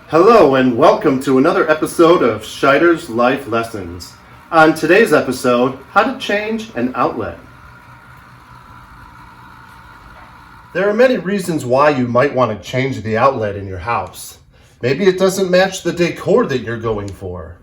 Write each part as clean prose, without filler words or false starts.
Hello and welcome to another episode of Scheider's Life Lessons. On today's episode, how to change an outlet. There are many reasons why you might want to change the outlet in your house. Maybe it doesn't match the decor that you're going for.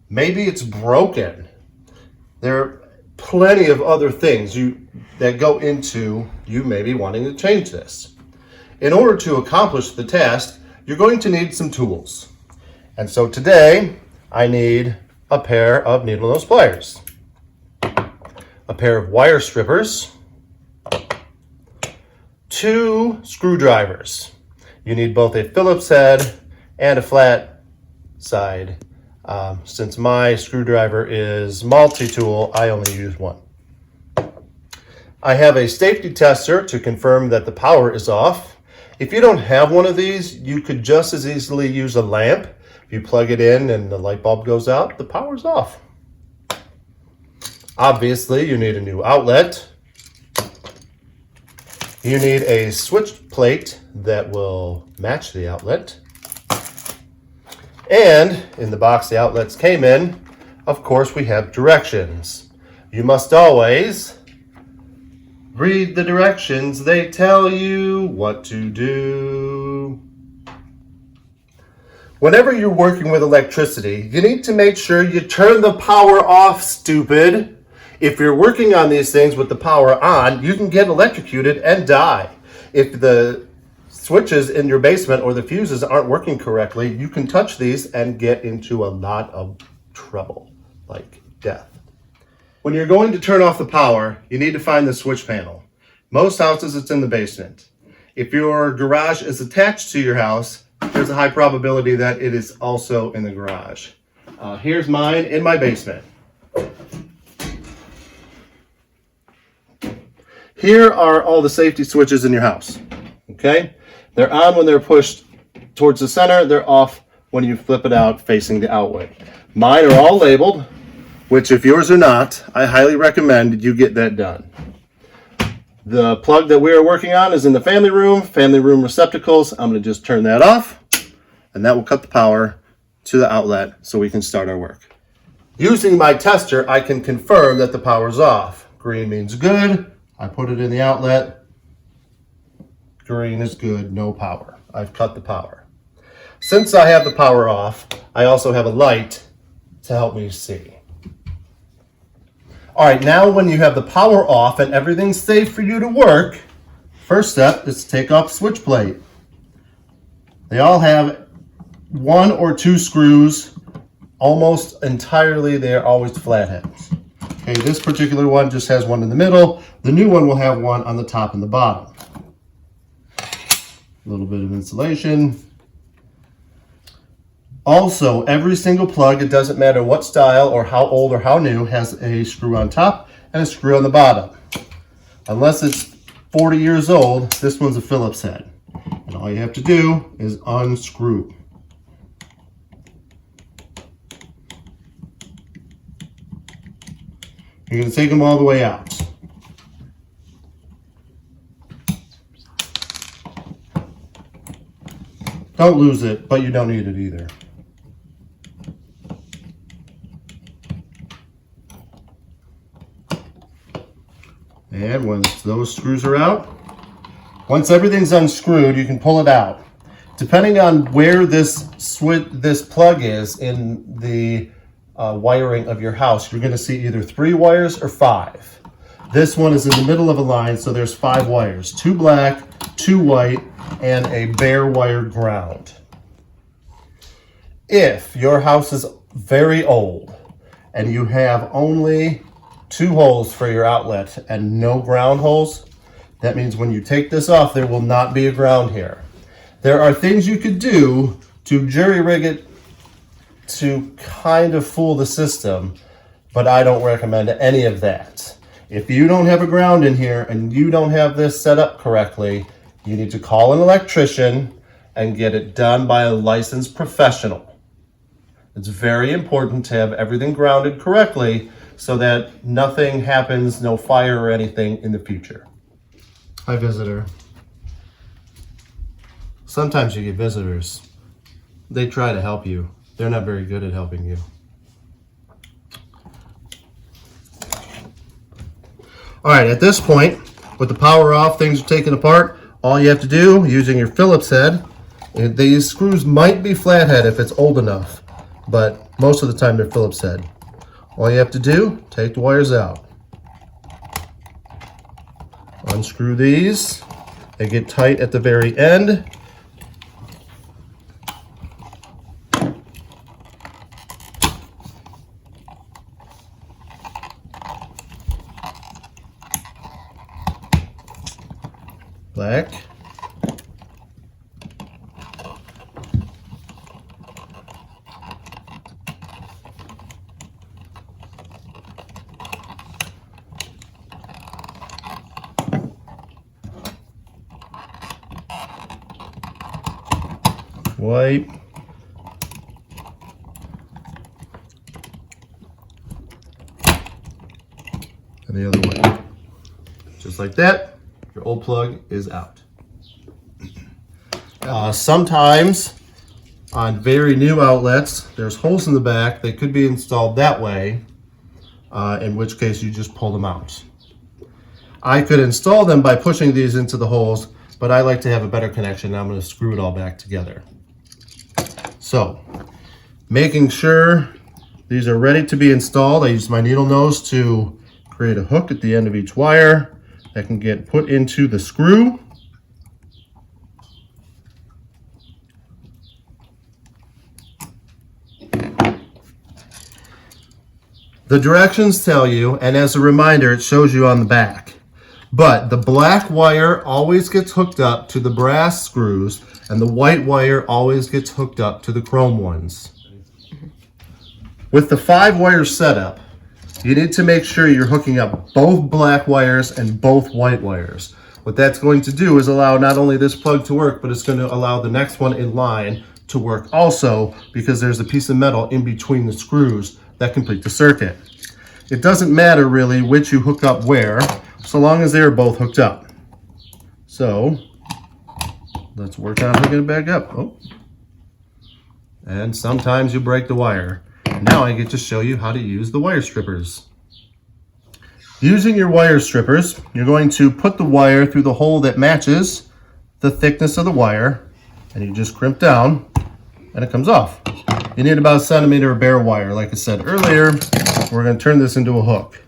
Maybe it's broken. There are plenty of other things that go into you maybe wanting to change this. In order to accomplish the task, you're going to need some tools. And so today, I need a pair of needle nose pliers, a pair of wire strippers, 2 screwdrivers. You need both a Phillips head and a flat side. Since my screwdriver is multi-tool, I only use one. I have a safety tester to confirm that the power is off. If you don't have one of these, you could just as easily use a lamp. If you plug it in and the light bulb goes out, the power's off. Obviously, you need a new outlet. You need a switch plate that will match the outlet. And in the box the outlets came in, of course, we have directions. You must always read the directions. They tell you what to do. Whenever you're working with electricity, you need to make sure you turn the power off, stupid. If you're working on these things with the power on, you can get electrocuted and die. If the switches in your basement or the fuses aren't working correctly, you can touch these and get into a lot of trouble, like death. When you're going to turn off the power, you need to find the switch panel. Most houses, it's in the basement. If your garage is attached to your house, there's a high probability that it is also in the garage. Here's mine in my basement. Here are all the safety switches in your house. Okay? They're on when they're pushed towards the center. They're off when you flip it out facing the outlet. Mine are all labeled, which if yours are not, I highly recommend you get that done. The plug that we are working on is in the family room receptacles. I'm going to just turn that off, and that will cut the power to the outlet so we can start our work. Using my tester, I can confirm that the power is off. Green means good. I put it in the outlet. Green is good, no power. I've cut the power. Since I have the power off, I also have a light to help me see. All right, now when you have the power off and everything's safe for you to work, first step is to take off the switch plate. They all have 1 or 2 screws. Almost entirely, they're always flatheads. Okay, this particular one just has one in the middle. The new one will have one on the top and the bottom. A little bit of insulation. Also, every single plug, it doesn't matter what style or how old or how new, has a screw on top and a screw on the bottom. Unless it's 40 years old, this one's a Phillips head. And all you have to do is unscrew. You're going to take them all the way out. Don't lose it, but you don't need it either. And once those screws are out, once everything's unscrewed, you can pull it out. Depending on where this plug is in the wiring of your house, you're going to see either 3 wires or 5. This one is in the middle of a line, so there's 5 wires. 2 black, 2 white, and a bare wire ground. If your house is very old and you have only 2 holes for your outlet and no ground holes, that means when you take this off, there will not be a ground here. There are things you could do to jury-rig it to kind of fool the system, but I don't recommend any of that. If you don't have a ground in here and you don't have this set up correctly, you need to call an electrician and get it done by a licensed professional. It's very important to have everything grounded correctly so that nothing happens, no fire or anything in the future. Hi, visitor. Sometimes you get visitors. they try to help you. They're not very good at helping you. All right, at this point, with the power off, things are taken apart, all you have to do, using your Phillips head, and these screws might be flathead if it's old enough, but most of the time they're Phillips head. All you have to do, take the wires out. Unscrew these. They get tight at the very end. Black. White. And the other way. Just like that, your old plug is out. Sometimes on very new outlets, there's holes in the back. They could be installed that way, in which case you just pull them out. I could install them by pushing these into the holes, but I like to have a better connection. I'm going to screw it all back together. So, making sure these are ready to be installed, I use my needle nose to create a hook at the end of each wire that can get put into the screw. The directions tell you, and as a reminder, it shows you on the back. But the black wire always gets hooked up to the brass screws, and the white wire always gets hooked up to the chrome ones. With the 5-wire setup, you need to make sure you're hooking up both black wires and both white wires. What that's going to do is allow not only this plug to work, but it's going to allow the next one in line to work also, because there's a piece of metal in between the screws that complete the circuit. It doesn't matter really which you hook up where, so long as they're both hooked up. So let's work on hooking it back up. Oh. And sometimes you break the wire. Now I get to show you how to use the wire strippers. Using your wire strippers, you're going to put the wire through the hole that matches the thickness of the wire, and you just crimp down and it comes off. You need about a centimeter of bare wire. Like I said earlier, we're going to turn this into a hook.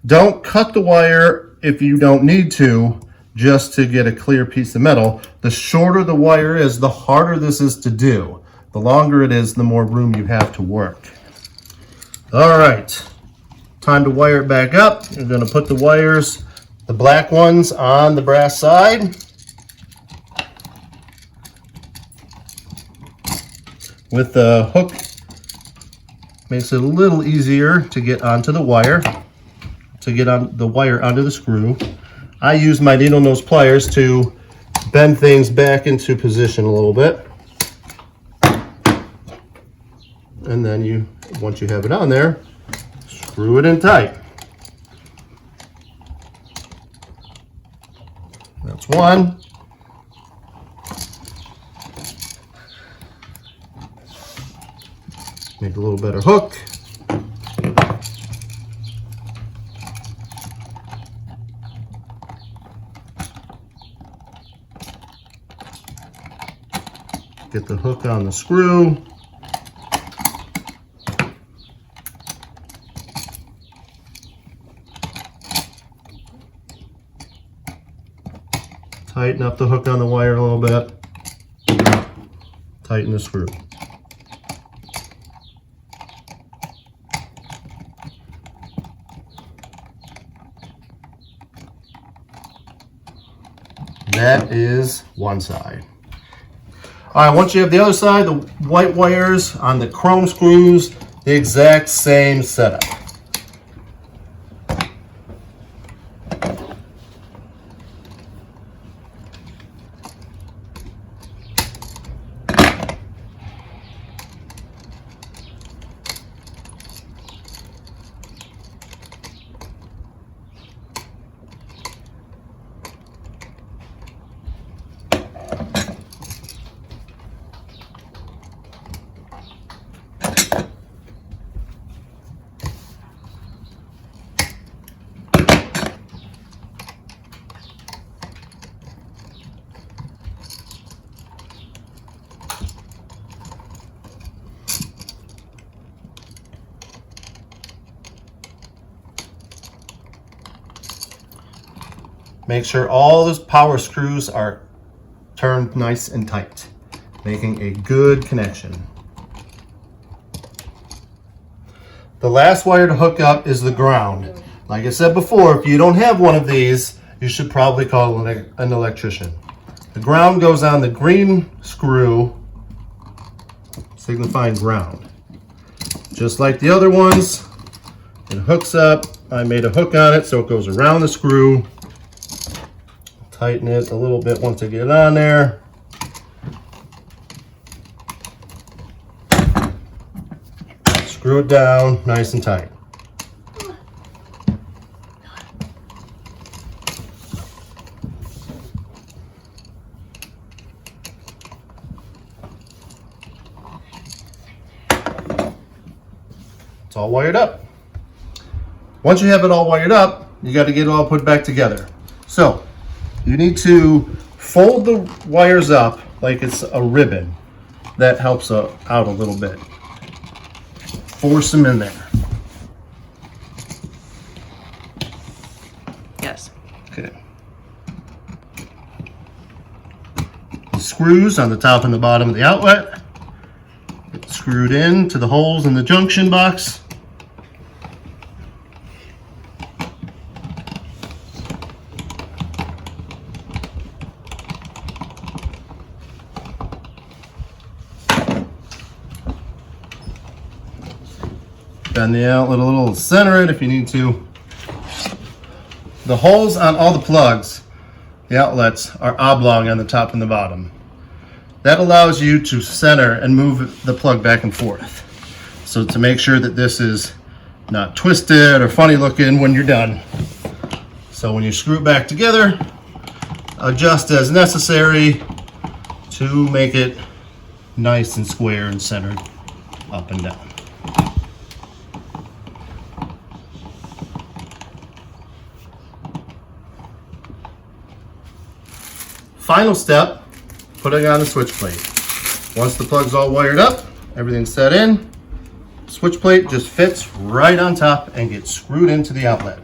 Don't cut the wire if you don't need to, just to get a clear piece of metal. The shorter the wire is, the harder this is to do. The longer it is, the more room you have to work. All right, time to wire it back up. You're going to put the wires, the black ones, on the brass side. With the hook, makes it a little easier to get onto the wire, to get on the wire onto the screw. I use my needle nose pliers to bend things back into position a little bit. And then once you have it on there, screw it in tight. That's one. Make a little better hook. Get the hook on the screw. Tighten up the hook on the wire a little bit. Tighten the screw. That is one side. All right, once you have the other side, the white wires on the chrome screws, the exact same setup. Make sure all those power screws are turned nice and tight, making a good connection. The last wire to hook up is the ground. Like I said before, if you don't have one of these, you should probably call an electrician. The ground goes on the green screw, signifying ground. Just like the other ones, it hooks up. I made a hook on it so it goes around the screw. Tighten it a little bit once I get it on there. Screw it down nice and tight. It's all wired up. Once you have it all wired up, you got to get it all put back together. So you need to fold the wires up like it's a ribbon. That helps out a little bit. Force them in there. Yes. Okay. The screws on the top and the bottom of the outlet get screwed in to the holes in the junction box. Bend the outlet a little, center it if you need to. The holes on all the plugs, the outlets, are oblong on the top and the bottom. That allows you to center and move the plug back and forth. So to make sure that this is not twisted or funny looking when you're done. So when you screw it back together, adjust as necessary to make it nice and square and centered up and down. Final step, putting on the switch plate. Once the plug's all wired up, everything's set in, switch plate just fits right on top and gets screwed into the outlet.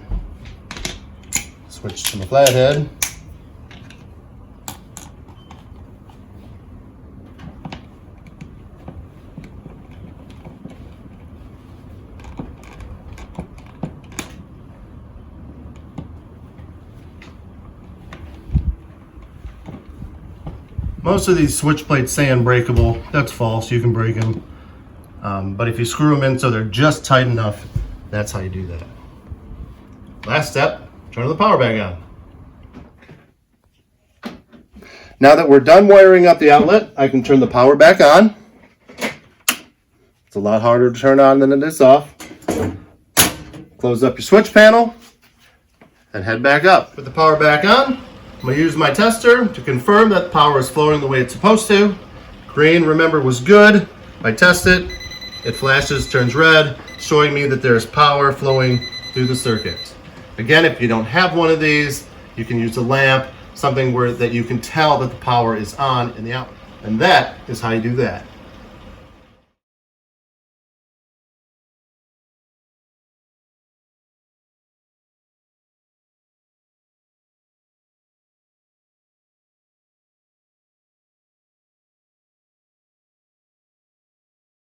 Switch to the flathead. Most of these switch plates say unbreakable. That's false, you can break them. But if you screw them in so they're just tight enough, that's how you do that. Last step, turn the power back on. Now that we're done wiring up the outlet, I can turn the power back on. It's a lot harder to turn on than it is off. Close up your switch panel and head back up. Put the power back on. I'm going to use my tester to confirm that the power is flowing the way it's supposed to. Green, remember, was good. I test it, it flashes, turns red, showing me that there's power flowing through the circuit. Again, if you don't have one of these, you can use a lamp, something that you can tell that the power is on in the outlet. And that is how you do that.